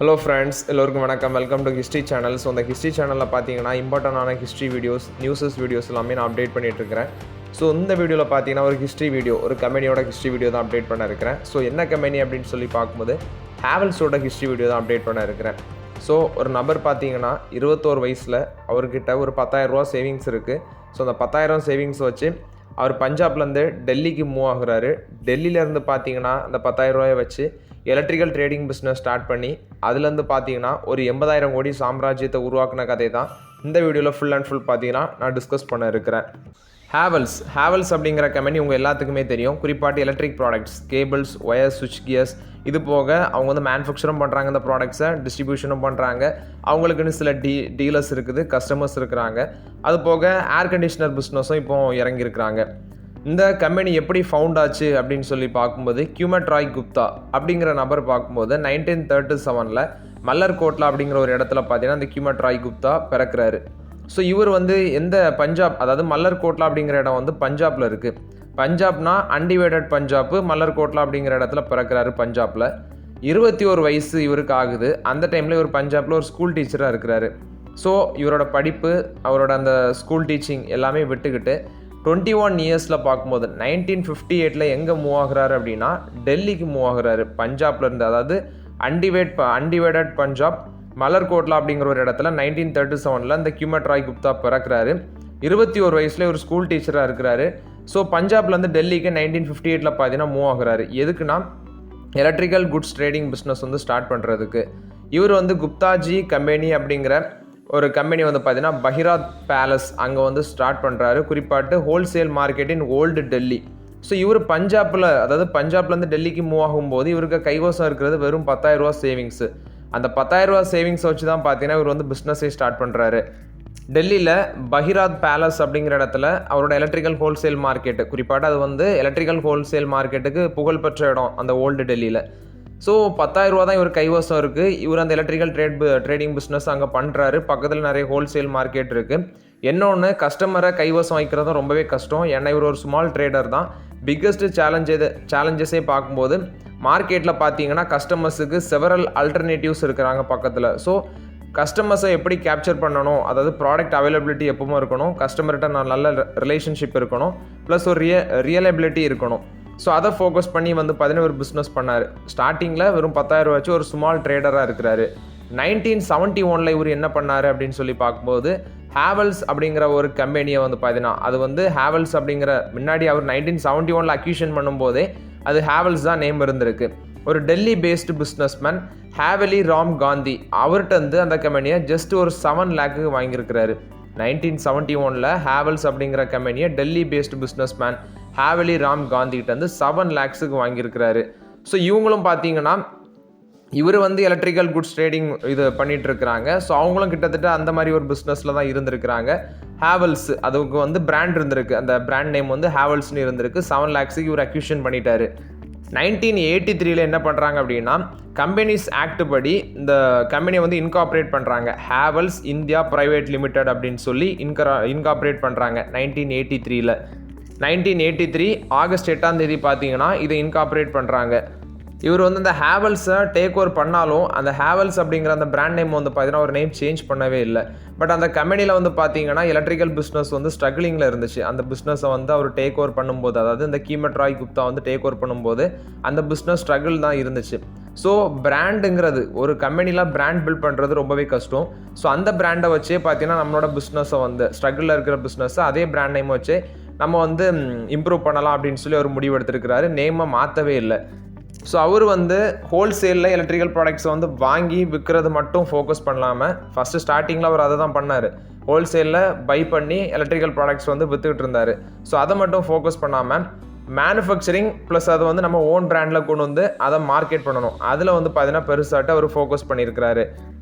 Hello friends, எல்லோருக்கும் வணக்கம். Welcome to history channel. So அந்த ஹிஸ்ட்ரி சேனலில் பார்த்தீங்கன்னா இம்பார்ட்டண்டான ஹிஸ்ட்ரி வீடியோஸ், நியூஸஸ் வீடியோஸ் எல்லாமே நான் அப்டேட் பண்ணிகிட்ருக்கிறேன். ஸோ இந்த வீடியோவில் பார்த்தீங்கன்னா ஒரு ஹிஸ்ட்ரி வீடியோ, ஒரு கம்பெனியோட ஹிஸ்ட்ரி வீடியோ தான் அப்டேட் பண்ண இருக்கிறேன். ஸோ என்ன கம்பெனி அப்படின்னு சொல்லி பார்க்கும்போது ஹேவல்ஸோட ஹிஸ்ட்ரி வீடியோ தான் அப்டேட் பண்ண இருக்கிறேன். ஸோ ஒரு நபர் பார்த்தீங்கன்னா 21 வயசில் அவர்கிட்ட ஒரு 10,000 ரூபா சேவிங்ஸ் இருக்குது. ஸோ அந்த 10,000 சேவிங்ஸ் வச்சு அவர் பஞ்சாப்லேருந்து டெல்லிக்கு மூவ் ஆகுறாரு. டெல்லியிலேருந்து பார்த்தீங்கன்னா அந்த 10,000 ரூபாயை வச்சு எலக்ட்ரிக்கல் ட்ரேடிங் பிஸ்னஸ் ஸ்டார்ட் பண்ணி அதுலேருந்து பார்த்தீங்கன்னா ஒரு 80,000 கோடி சாம்ராஜ்யத்தை உருவாக்கின கதை தான் இந்த வீடியோவில் ஃபுல் அண்ட் ஃபுல் பார்த்தீங்கன்னா நான் டிஸ்கஸ் பண்ண இருக்கிறேன். ஹேவல்ஸ் அப்படிங்கிற கம்பெனி உங்கள் எல்லாத்துக்குமே தெரியும். குறிப்பாட்டு எலக்ட்ரிக் ப்ராடக்ட்ஸ், கேபிள்ஸ், ஒயர்ஸ், சுவிட்ச் கியர்ஸ், இது போக அவங்க வந்து மேனுஃபேக்சரும் பண்ணுறாங்க, இந்த ப்ராடக்ட்ஸை டிஸ்ட்ரிபியூஷனும் பண்ணுறாங்க. அவங்களுக்குன்னு சில டீலர்ஸ் இருக்குது, கஸ்டமர்ஸ் இருக்கிறாங்க. அது போக ஏர் கண்டிஷனர் பிஸ்னஸும் இப்போ இறங்கியிருக்கிறாங்க. இந்த கம்பெனி எப்படி ஃபவுண்ட் ஆச்சு அப்படின்னு சொல்லி பார்க்கும்போது கியூமெட் ராய் குப்தா அப்படிங்கிற நபர் பார்க்கும்போது 1937 மல்லர்கோட்லா அப்படிங்கிற ஒரு இடத்துல பார்த்தீங்கன்னா இந்த கியூமெட் ராய் குப்தா பிறக்கிறாரு. ஸோ இவர் வந்து எந்த பஞ்சாப், அதாவது மல்லர்கோட்லா அப்படிங்கிற இடம் வந்து பஞ்சாபில் இருக்குது. பஞ்சாப்னா அன்டிவைடட் பஞ்சாப், மல்லர்கோட்லா அப்படிங்கிற இடத்துல பிறக்கிறாரு பஞ்சாபில். 21 வயசு இவருக்கு ஆகுது. அந்த டைமில் இவர் பஞ்சாபில் ஒரு ஸ்கூல் டீச்சராக இருக்கிறாரு. ஸோ இவரோட படிப்பு, அவரோட அந்த ஸ்கூல் டீச்சிங் எல்லாமே விட்டுக்கிட்டு 21 இயர்ஸில் பார்க்கும்போது 1958 எங்கே மூவ் ஆகுறாரு அப்படின்னா டெல்லிக்கு மூவ் ஆகுறாரு பஞ்சாப்லேருந்து. அதாவது அன்டிவைடட் பஞ்சாப் மலர்கோட்லா அப்படிங்கிற ஒரு இடத்துல 1937 இந்த கியூமெட் ராய் குப்தா பிறக்கிறாரு. 21 வயசில் ஒரு ஸ்கூல் டீச்சராக இருக்கிறாரு. ஸோ பஞ்சாப்லேருந்து டெல்லிக்கு 1958 பார்த்தீங்கன்னா மூவ் ஆகுறாரு. எதுக்குன்னா எலக்ட்ரிக்கல் குட்ஸ் ட்ரேடிங் பிஸ்னஸ் வந்து ஸ்டார்ட் பண்ணுறதுக்கு. இவர் வந்து குப்தாஜி கம்பெனி அப்படிங்கிற ஒரு கம்பெனி வந்து பார்த்தீங்கன்னா பஹிராத் பேலஸ் அங்கே வந்து ஸ்டார்ட் பண்ணுறாரு. குறிப்பாட்டு wholesale market in old Delhi. So இவர் பஞ்சாப்லேருந்து டெல்லிக்கு மூவ் ஆகும்போது இவருக்கு கைவசம் இருக்கிறது வெறும் 10,000 ரூபா சேவிங்ஸு. அந்த 10,000 ரூபா சேவிங்ஸ் வச்சு தான் பார்த்தீங்கன்னா இவர் வந்து பிஸ்னஸே ஸ்டார்ட் பண்ணுறாரு. டெல்லியில் பஹிராத் பேலஸ் அப்படிங்கிற இடத்துல அவரோட எலக்ட்ரிக்கல் ஹோல்சேல் மார்க்கெட்டு, குறிப்பாட்டு அது வந்து எலக்ட்ரிக்கல் ஹோல்சேல் மார்க்கெட்டுக்கு புகழ்பெற்ற இடம் அந்த ஓல்டு டெல்லியில். ஸோ 10,000 ரூபா தான் இவர் கைவசம் இருக்குது. இவர் அந்த எலக்ட்ரிக்கல் ட்ரேடிங் பிஸ்னஸ் அங்கே பண்ணுறாரு. பக்கத்தில் நிறைய ஹோல்சேல் மார்க்கெட் இருக்குது. இன்னொன்று, கஸ்டமரை கைவசம் வைக்கிறதும் ரொம்பவே கஷ்டம். ஏன்னா இவர் ஒரு ஸ்மால் ட்ரேடர் தான். பிக்கஸ்ட் சேலஞ்சஸே பார்க்கும்போது மார்க்கெட்டில் பார்த்தீங்கன்னா கஸ்டமர்ஸுக்கு செவரல் அல்டர்னேட்டிவ்ஸ் இருக்கிறாங்க பக்கத்தில். ஸோ கஸ்டமர்ஸை எப்படி கேப்சர் பண்ணணும், அதாவது ப்ராடக்ட் அவைலபிலிட்டி எப்பவும் இருக்கணும், கஸ்டமர்கிட்ட நல்ல ரிலேஷன்ஷிப் இருக்கணும், ப்ளஸ் ஒரு ரியலபிலிட்டி இருக்கணும். ஸோ அதை ஃபோக்கஸ் பண்ணி வந்து பார்த்தீங்கன்னா ஒரு பிஸ்னஸ் பண்ணார். ஸ்டார்டிங்கில் வெறும் 10,000 வச்சு ஒரு ஸ்மால் ட்ரேடராக இருக்கிறாரு. 1971 இவர் என்ன பண்ணார் அப்படின்னு சொல்லி பார்க்கும்போது ஹேவல்ஸ் அப்படிங்கிற ஒரு கம்பெனியை வந்து பார்த்தீங்கன்னா அது வந்து ஹேவல்ஸ் அப்படிங்கிற முன்னாடி அவர் 1971 அக்யூஷன் பண்ணும்போதே அது ஹேவல்ஸ் தான் நேம் இருந்திருக்கு. ஒரு டெல்லி பேஸ்டு பிஸ்னஸ்மேன் ஹேவலி ராம் காந்தி அவர்கிட்ட வந்து அந்த கம்பெனியை ஜஸ்ட் ஒரு 7 lakhக்கு வாங்கியிருக்கிறாரு. 1971 ஹேவல்ஸ் அப்படிங்கிற கம்பெனியை டெல்லி பேஸ்டு பிஸ்னஸ்மேன் ஹேவலி ராம் காந்திகிட்ட வந்து 7 lakhக்கு வாங்கியிருக்கிறாரு. ஸோ இவங்களும் பார்த்தீங்கன்னா இவர் வந்து எலக்ட்ரிக்கல் குட்ஸ் ட்ரேடிங் இது பண்ணிட்டு இருக்கிறாங்க. ஸோ அவங்களும் கிட்டத்தட்ட அந்த மாதிரி ஒரு பிஸ்னஸில் தான் இருந்திருக்கிறாங்க. ஹேவல்ஸ் அதுக்கு வந்து பிராண்ட் இருந்திருக்கு, அந்த பிராண்ட் நேம் வந்து ஹேவல்ஸ்னு இருந்திருக்கு. 7 lakhக்கு இவர் அக்யூஷன் பண்ணிட்டாரு. 1983 என்ன பண்ணுறாங்க அப்படின்னா கம்பெனிஸ் ஆக்ட் படி இந்த கம்பெனியை வந்து இன்கார்பரேட் பண்ணுறாங்க. ஹேவல்ஸ் இந்தியா பிரைவேட் லிமிடெட் அப்படின்னு சொல்லி இன்கார்பரேட் பண்ணுறாங்க 1983 ஆகஸ்ட் 8 பார்த்தீங்கன்னா இதை இன்கார்பரேட் பண்ணுறாங்க. இவர் வந்து இந்த ஹேவல்ஸை டேக் ஓவர் பண்ணாலும் அந்த ஹேவல்ஸ் அப்படிங்கிற அந்த பிராண்ட் நேம் வந்து பார்த்தீங்கன்னா ஒரு நேம் சேஞ்ச் பண்ணவே இல்லை. பட் அந்த கம்பெனியில் வந்து பார்த்தீங்கன்னா எலக்ட்ரிக்கல் பிஸ்னஸ் வந்து ஸ்ட்ரகிளிங்கில் இருந்துச்சு. அந்த பிஸ்னஸை வந்து அவர் டேக் ஓவர் பண்ணும்போது, அதாவது இந்த கியூமெட் ராய் குப்தா வந்து டேக் ஓவர் பண்ணும்போது அந்த பிஸ்னஸ் ஸ்ட்ரகிள் தான் இருந்துச்சு. ஸோ பிராண்டுங்கிறது ஒரு கம்பெனியில் பிராண்ட் பில்ட் பண்ணுறது ரொம்பவே கஷ்டம். ஸோ அந்த பிராண்டை வச்சே பார்த்தீங்கன்னா நம்மளோட பிஸ்னஸை வந்து ஸ்ட்ரகிளில் இருக்கிற பிஸ்னஸை அதே பிராண்ட் நேம் வச்சே நம்ம வந்து இம்ப்ரூவ் பண்ணலாம் அப்படின்னு சொல்லி அவர் முடிவு எடுத்திருக்கிறாரு. நேமை மாற்றவே இல்லை. ஸோ அவர் வந்து ஹோல்சேலில் எலக்ட்ரிக்கல் ப்ராடக்ட்ஸை வந்து வாங்கி விற்கிறது மட்டும் ஃபோக்கஸ் பண்ணாமல் ஃபஸ்ட்டு ஸ்டார்டிங்கில் அவர் அதை தான் பண்ணார். ஹோல்சேலில் பை பண்ணி எலக்ட்ரிக்கல் ப்ராடக்ட்ஸ் வந்து விற்றுக்கிட்டு இருந்தார். ஸோ அதை மட்டும் ஃபோக்கஸ் பண்ணாமல் மேனுஃபேக்சரிங் ப்ளஸ் அதை வந்து நம்ம ஓன் பிராண்டில் கொண்டு வந்து அதை மார்க்கெட் பண்ணணும், அதில் வந்து பார்த்தீங்கன்னா பெருசாட்டு அவர் ஃபோக்கஸ் பண்ணியிருக்கிறாரு.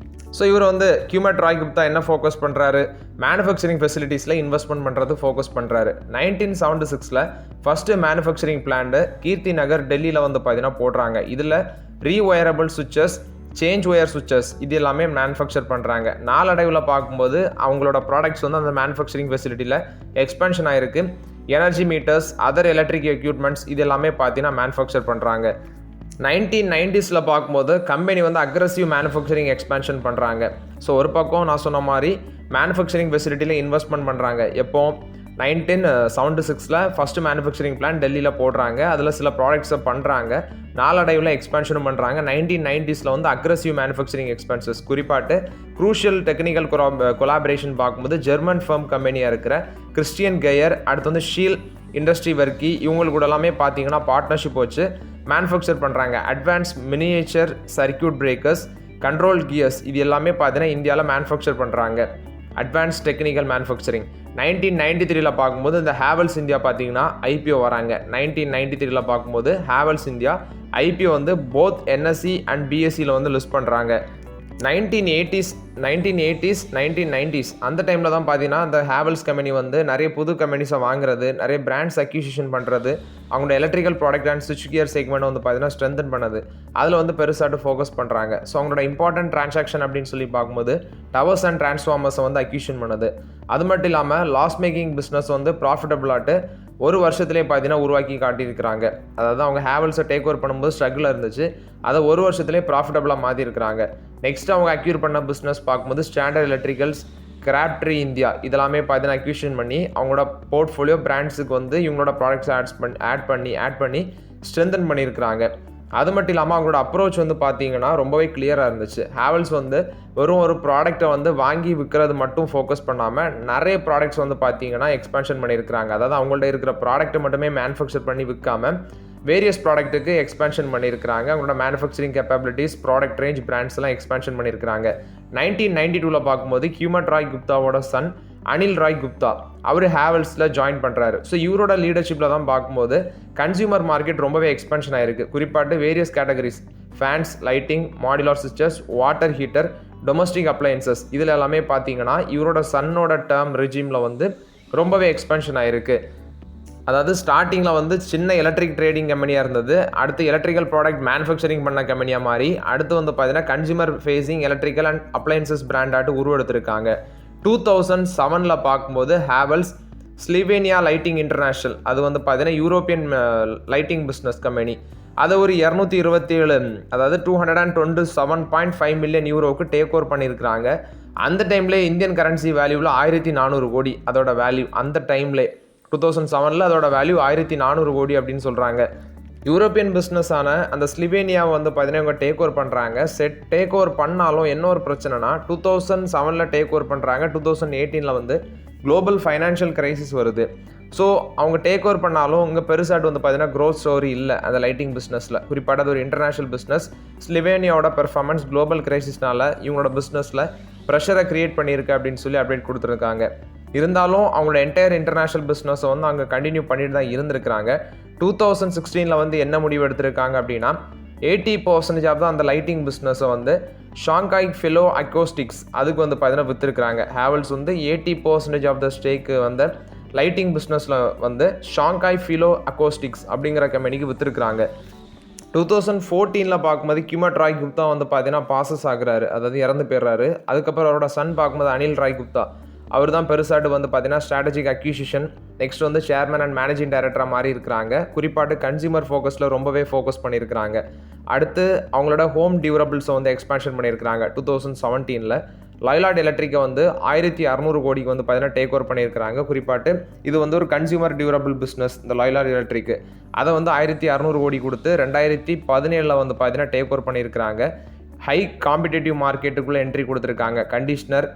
ஸோ இவர் வந்து கியூமெட் ராய் குப்தா என்ன ஃபோக்கஸ் பண்ணுறாரு, மேனுஃபேக்சரிங் ஃபெசிலிட்டிஸில் இன்வெஸ்ட்மெண்ட் பண்ணுறது ஃபோக்கஸ் பண்ணுறாரு. 1976 ஃபஸ்ட்டு மேனுஃபேக்சரிங் பிளான்ட்டு கீர்த்தி நகர் டெல்லியில் வந்து பார்த்தீங்கன்னா போடுறாங்க. இதில் ரீஒயரபிள் சுவிச்சஸ், சேஞ்ச் ஒயர் சுவிச்சஸ் இது எல்லாமே மேனுஃபேக்சர் பண்ணுறாங்க. நாளடைவில் பார்க்கும்போது அவங்களோட ப்ராடக்ட்ஸ் வந்து அந்த மேனுஃபேக்சரிங் ஃபெசிலிட்டியில் எக்ஸ்பென்ஷன் ஆகிருக்கு. Energy meters, other electric equipments இது எல்லாமே பார்த்தீங்கன்னா மேனுஃபேக்சர் பண்ணுறாங்க. 1990s பார்க்கும்போது கம்பெனி வந்து அக்ரெசிவ் மேனுஃபேக்சரிங் எக்ஸ்பேன்ஷன் பண்ணுறாங்க. ஸோ ஒரு பக்கம் நான் சொன்ன மாதிரி மேனுஃபேக்சரிங் ஃபெசிலிட்டியில் இன்வெஸ்ட்மெண்ட் பண்ணுறாங்க. எப்போ 1976 ஃபஸ்ட்டு மேனுஃபேக்சரிங் பிளான் டெல்லியில் போடுறாங்க. அதில் சில ப்ராடக்ட்ஸை பண்ணுறாங்க. நாளடைவில் எக்ஸ்பேன்ஷனும் பண்ணுறாங்க. 1990s வந்து அக்ரெசிவ் மேனுஃபேக்சரிங் எக்ஸ்பென்சஸ் குறிப்பாட்டு க்ரூஷியல் டெக்னிக்கல் கொலாபரேஷன் பார்க்கும்போது ஜெர்மன் ஃபர்ம் கம்பெனியாக இருக்கிற கிறிஸ்டியன் கெயர், அடுத்து வந்து ஷீல் இண்டஸ்ட்ரி வர்க்கி, இவங்களுக்கு கூட எல்லாமே பார்த்தீங்கன்னா பார்ட்னர்ஷிப் வச்சு மேனுஃபேக்சர் பண்ணுறாங்க. Advance miniature circuit breakers, control gears, இது எல்லாமே பார்த்தீங்கன்னா இந்தியாவில் மேனுஃபேக்சர் பண்ணுறாங்க. அட்வான்ஸ் டெக்னிக்கல் மேனுஃபேக்சரிங் 1993 பார்க்கும்போது இந்த ஹேவல்ஸ் இந்தியா பார்த்தீங்கன்னா ஐபிஓ வராங்க. 1993 பார்க்கும்போது ஹேவல்ஸ் இந்தியா ஐபிஓ வந்து போத் என்எஸ்சி அண்ட் பிஎஸ்சியில் வந்து லிஸ்ட் பண்ணுறாங்க. 1980s 1990s அந்த டைமில் தான் பார்த்தீங்கன்னா இந்த ஹேவல்ஸ் கம்பெனி வந்து நிறைய புது கம்பெனிஸை வாங்குறது, நிறைய பிராண்ட்ஸ் அக்யூசிஷன் பண்ணுறது, அவங்களோட எலக்ட்ரிக்கல் ப்ராடக்ட் அண்ட் ஸ்விட்ச் கியர் செக்மெண்ட் வந்து பார்த்தீங்கன்னா ஸ்ட்ரென்தன் பண்ணது, அதில் வந்து பெருசாட்டு ஃபோக்கஸ் பண்ணுறாங்க. ஸோ அவங்களோட இம்பார்ட்டன்ட் டிரான்சாக்ஷன் அப்படின்னு சொல்லி பார்க்கும்போது டவர்ஸ் அண்ட் டிரான்ஸ்ஃபார்மர்ஸை வந்து அக்யூஷன் பண்ணுது. அது மட்டும் இல்லாமல் லாஸ் மேக்கிங் பிஸ்னஸ் வந்து ப்ராஃபிட்டபிளாட்டு ஒரு வருஷத்துலேயே பார்த்தீங்கன்னா உருவாக்கி காட்டியிருக்கிறாங்க. அதாவது அவங்க ஹேவல்ஸை டேக் ஓவர் பண்ணும்போது ஸ்ட்ரகிளாக இருந்துச்சு, அதை ஒரு வருஷத்துலேயே ப்ராஃபிட்டபிளாக மாற்றிருக்கிறாங்க. நெக்ஸ்ட் அவங்க அக்யூர் பண்ண பிஸ்னஸ் பார்க்கும்போது ஸ்டாண்டர்ட் எலக்ட்ரிக்கல்ஸ், கிராப்ட்ரி இந்தியா, இதெல்லாமே பார்த்தீங்கன்னா அக்யூஷன் பண்ணி அவங்களோட போர்ட்ஃபோலியோ பிராண்ட்ஸுக்கு வந்து இவங்களோட ப்ராடக்ட்ஸ் ஆட் பண்ணி ஸ்ட்ரென்தன் பண்ணியிருக்கிறாங்க. அது மட்டும் இல்லாமல் அவங்களோட அப்ரோச் வந்து பார்த்தீங்கன்னா ரொம்பவே கிளியராக இருந்துச்சு. ஹேவல்ஸ் வந்து வெறும் ஒரு ப்ராடக்ட்டை வந்து வாங்கி விற்கிறது மட்டும் ஃபோக்கஸ் பண்ணாமல் நிறைய ப்ராடக்ட்ஸ் வந்து பார்த்தீங்கன்னா எக்ஸ்பேன்ஷன் பண்ணியிருக்கிறாங்க. அதாவது அவங்கள்ட்ட இருக்கிற ப்ராடக்ட்டை மட்டுமே மேனுஃபேக்சர் பண்ணி விற்காமல் வேரியஸ் ப்ராடக்ட்டுக்கு எக்ஸ்பேன்ஷன் பண்ணியிருக்கிறாங்க. அவங்களோட மேனுஃபேக்சரிங் கேப்பபிலிட்டிஸ், ப்ராடக்ட் ரேஞ்ச், பிராண்ட்ஸ்லாம் எக்ஸ்பேன்ஷன் பண்ணியிருக்கிறாங்க. 1992 பார்க்கும்போது ஹியூமன் ராய் குப்தாவோட சன் அனில் ராய் குப்தா அவர் ஹேவல்ஸில் ஜாயின் பண்ணுறாரு. ஸோ இவரோட லீடர்ஷிப்பில் தான் பார்க்கும்போது கன்சியூமர் மார்க்கெட் ரொம்பவே எக்ஸ்பென்ஷன் ஆயிருக்கு. குறிப்பாட்டு various categories, fans, lighting, modular sisters, water heater, domestic appliances, இதில் எல்லாமே பார்த்தீங்கன்னா இவரோட சன்னோட டேர்ம் ரெஜிமில் வந்து ரொம்பவே எக்ஸ்பென்ஷன் ஆயிருக்கு. அதாவது ஸ்டார்டிங்கில் வந்து சின்ன எலக்ட்ரிக் ட்ரேடிங் கம்பெனியாக இருந்தது, அடுத்து எலக்ட்ரிக்கல் ப்ராடக்ட் மேனுஃபேக்சரிங் பண்ண கம்பெனியாக மாறி அடுத்து வந்து பார்த்தீங்கன்னா consumer facing electrical and appliances பிராண்டாட்டு உருவெடுத்திருக்காங்க. 2007 பார்க்கும்போது ஹேவல்ஸ் ஸ்லிவேனியா லைட்டிங் இன்டர்நேஷ்னல், அது வந்து பார்த்தீங்கன்னா யூரோப்பியன் லைட்டிங் பிஸ்னஸ் கம்பெனி, அதை ஒரு 227 அதாவது 227.5 மில்லியன் யூரோவுக்கு டேக் ஓவர் பண்ணியிருக்கிறாங்க. அந்த டைம்லேயே இந்தியன் கரன்சி வேல்யூவில் 1400 கோடி அதோட வேல்யூ. அந்த டைம்லேயே 2007 அதோட வேல்யூ 1400 கோடி அப்படின்னு சொல்கிறாங்க. யூரோப்பியன் பிஸ்னஸான அந்த ஸ்லிவேனியாவை வந்து பார்த்தீங்கன்னா இவங்க டேக் ஓவர் பண்ணுறாங்க. டேக் ஓவர் பண்ணாலும் என்ன ஒரு பிரச்சனைனா 2007 டேக் ஓவர் பண்ணுறாங்க. 2018 வந்து குளோபல் ஃபைனான்ஷியல் கிரைசிஸ் வருது. ஸோ அவங்க டேக் ஓவர் பண்ணாலும் இங்கே பெருசாட்டு வந்து பார்த்தீங்கன்னா க்ரோத் ஸ்டோரி இல்லை அந்த லைட்டிங் பிஸ்னஸில். குறிப்பாக அது ஒரு இன்டர்நேஷ்னல் பிஸ்னஸ். ஸ்லிவேனியாவோட பெர்ஃபார்மன்ஸ் குளோபல் கிரைசிஸ்னால இவங்களோட பிஸ்னஸில் ப்ரெஷரை க்ரியேட் பண்ணியிருக்கு அப்படின்னு சொல்லி அப்டேட் கொடுத்துருக்காங்க. இருந்தாலும் அவங்களோட என்டையர் இன்டர்நேஷ்னல் பிஸ்னஸை வந்து அங்கே கண்டினியூ பண்ணிட்டு தான் இருந்திருக்கிறாங்க. 2016 வந்து என்ன முடிவு எடுத்திருக்காங்க அப்படின்னா 80% ஆஃப் தான் அந்த லைட்டிங் பிஸ்னஸை வந்து ஷாங்காய் ஃபிலோ அக்கோஸ்டிக்ஸ் அதுக்கு வந்து பார்த்தீங்கன்னா விற்றுருக்காங்க. ஹேவல்ஸ் வந்து 80% ஆஃப் த ஸ்டேக்கு வந்து லைட்டிங் பிஸ்னஸில் வந்து ஷாங்காய் ஃபிலோ அக்கோஸ்டிக்ஸ் அப்படிங்கிற கம்பெனிக்கு விற்றுருக்காங்க. 2014 பார்க்கும்போது ஹியூமன் ராய் குப்தா வந்து பார்த்தீங்கன்னா பாசஸ் ஆகுறாரு, அதாவது இறந்து போயிடுறாரு. அதுக்கப்புறம் அவரோட சன் பார்க்கும்போது அனில் ராய் குப்தா அவர் தான் பெருசாட்டு வந்து பார்த்தீங்கன்னா ஸ்ட்ராட்டஜிக் அக்யூசிஷன், நெக்ஸ்ட் வந்து சேர்மன் அண்ட் மேனேஜிங் டைரக்டராக மாறி இருக்கிறாங்க. குறிப்பாட்டு கன்சியூமர் ஃபோக்கஸில் ரொம்பவே ஃபோக்கஸ் பண்ணியிருக்கிறாங்க. அடுத்து அவங்களோட ஹோம் டியூரபிள்ஸை வந்து எக்ஸ்பேன்ஷன் பண்ணியிருக்கிறாங்க. 2017 லைலாட் எலக்ட்ரிக்கை வந்து 1600 கோடிக்கு வந்து பார்த்தீங்கன்னா டேக் ஓவர் பண்ணியிருக்கிறாங்க. குறிப்பாட்டு இது வந்து ஒரு கன்சியூமர் டியூரபிள் பிஸ்னஸ். இந்த லைலாட் எலக்ட்ரிக்கு அதை வந்து 1600 கோடி கொடுத்து 2017 வந்து பார்த்தீங்கன்னா டேக் ஓவர் பண்ணியிருக்கிறாங்க. ஹை காம்படிட்டிவ் மார்க்கெட்டுக்குள்ளே என்ட்ரி கொடுத்துருக்காங்க. Conditioner,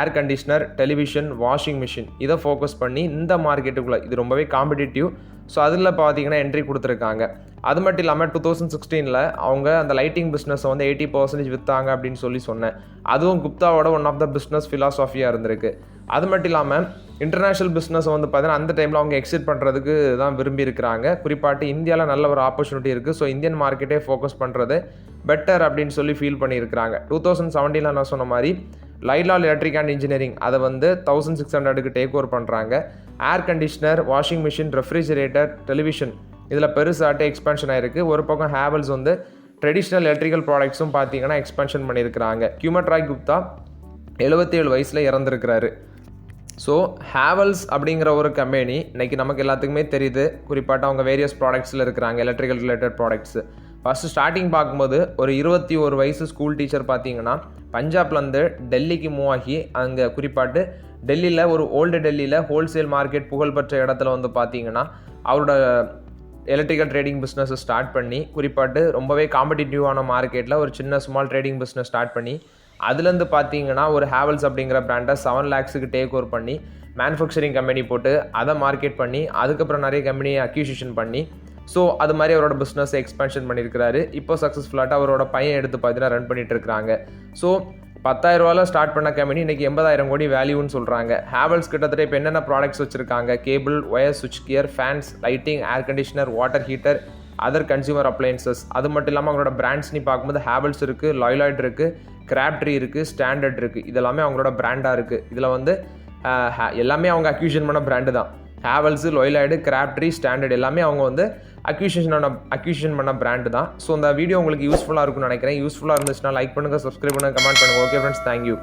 air conditioner, television, washing machine இதை ஃபோக்கஸ் பண்ணி இந்த மார்க்கெட்டுக்குள்ளே இது ரொம்பவே காம்படிட்டிவ். ஸோ அதில் பார்த்தீங்கன்னா என்ட்ரி கொடுத்துருக்காங்க. அது மட்டும் இல்லாமல் 2016 அவங்க அந்த லைட்டிங் பிஸ்னஸை வந்து 80% விற்றாங்க அப்படின்னு சொல்லி சொன்னேன். அதுவும் குப்தாவோட ஒன் ஆஃப் த பிஸ்னஸ் ஃபிலாசாஃபியாக இருந்திருக்கு. அது மட்டும் இல்லாமல் இன்டர்நேஷ்னல் பிஸ்னஸை வந்து பார்த்தீங்கன்னா அந்த டைமில் அவங்க எக்ஸிட் பண்ணுறதுக்கு தான் விரும்பி இருக்கிறாங்க. குறிப்பாட்டு இந்தியாவில் நல்ல ஒரு ஆப்பர்ச்சுனிட்டி இருக்குது, ஸோ இந்தியன் மார்க்கெட்டே ஃபோக்கஸ் பண்ணுறது பெட்டர் அப்படின்னு சொல்லி ஃபீல் பண்ணியிருக்கிறாங்க. 2017 நான் சொன்ன மாதிரி லைலாட் எலக்ட்ரிக் அண்ட் இன்ஜினியரிங் அதை வந்து 1600க்கு டேக் ஓவர் பண்ணுறாங்க. Air conditioner, washing machine, refrigerator, television இதில் பெருசாட்டு எக்ஸ்பென்ஷன் ஆகிருக்கு. ஒரு பக்கம் ஹேவல்ஸ் வந்து ட்ரெடிஷ்னல் எலக்ட்ரிக்கல் ப்ராடக்ட்ஸும் பார்த்தீங்கன்னா எக்ஸ்பென்ஷன் பண்ணியிருக்கிறாங்க. ஹியூமன் ராய் குப்தா 77 வயசில் இறந்துருக்கிறாரு. ஸோ ஹேவல்ஸ் அப்படிங்கிற ஒரு கம்பெனி இன்றைக்கி நமக்கு எல்லாத்துக்குமே தெரியுது. குறிப்பாட்டு அவங்க வேரியஸ் ப்ராடக்ட்ஸில் இருக்கிறாங்க, electrical related products. First starting பார்க்கும்போது ஒரு 21 வயசு ஸ்கூல் டீச்சர் பார்த்தீங்கன்னா பஞ்சாப்லேருந்து டெல்லிக்கு மூவ் ஆகி அங்கே குறிப்பாட்டு டெல்லியில் ஒரு ஓல்டு டெல்லியில் ஹோல்சேல் மார்க்கெட் புகழ்பெற்ற இடத்துல வந்து பார்த்தீங்கன்னா அவரோட எலக்ட்ரிக்கல் ட்ரேடிங் பிஸ்னஸை ஸ்டார்ட் பண்ணி குறிப்பாட்டு ரொம்பவே காம்படிட்டிவான மார்க்கெட்டில் ஒரு சின்ன ஸ்மால் ட்ரேடிங் பிஸ்னஸ் ஸ்டார்ட் பண்ணி அதுலேருந்து பார்த்தீங்கன்னா ஒரு ஹேவல்ஸ் அப்படிங்கிற பிராண்டை 7 lakhsக்கு டேக் ஓவர் பண்ணி மேனுஃபேக்சரிங் கம்பெனி போட்டு அதை மார்க்கெட் பண்ணி அதுக்கப்புறம் நிறைய கம்பெனியை அக்யூசிஷன் பண்ணி ஸோ அது மாதிரி அவரோட பிஸ்னஸை எக்ஸ்பென்ஷன் பண்ணியிருக்கிறாரு. இப்போ சக்ஸஸ்ஃபுல்லாக அவரோட பையன் எடுத்து பார்த்தீங்கன்னா ரன் பண்ணிட்டு இருக்கிறாங்க. ஸோ 10,000 ஸ்டார்ட் பண்ண கம்பெனி இன்றைக்கி 80,000 கோடி வேல்யூன்னு சொல்கிறாங்க. ஹேவல்ஸ் கிட்டத்தட்ட இப்போ என்னென்ன ப்ராடக்ட்ஸ் வச்சுருக்காங்க, கேபிள், ஒயர், சுவிட்ச் gear, fans, lighting, air conditioner, water heater, other consumer appliances. அது மட்டும் இல்லாமல் அவங்களோட பிராண்ட்ஸ்னு பார்க்கும்போது ஹேவல்ஸ் இருக்குது, லாய்லாய்ட் இருக்குது, கிராப்ட்ரி இருக்குது, ஸ்டாண்டர்ட் இருக்குது. இதெல்லாமே அவங்களோட பிராண்டாக இருக்குது. இதில் வந்து எல்லாமே அவங்க அக்யூஷன் பண்ண பிராண்டு தான். ஹேவல்ஸு, லாய்லாய்டு, கிராப்ட்ரி, ஸ்டாண்டர்ட் எல்லாமே அவங்க வந்து அக்யூஷன் பண்ண பிராண்டு தான். ஸோ இந்த வீடியோ உங்களுக்கு யூஸ்ஃபுல்லாக இருக்கும்னு நினைக்கிறேன். யூஸ்ஃபுல்லாக இருந்துச்சுன்னா லைக் பண்ணுங்கள், சப்ஸ்கிரைப் பண்ணுங்கள், கமெண்ட் பண்ணுங்கள். Okay friends, thank you.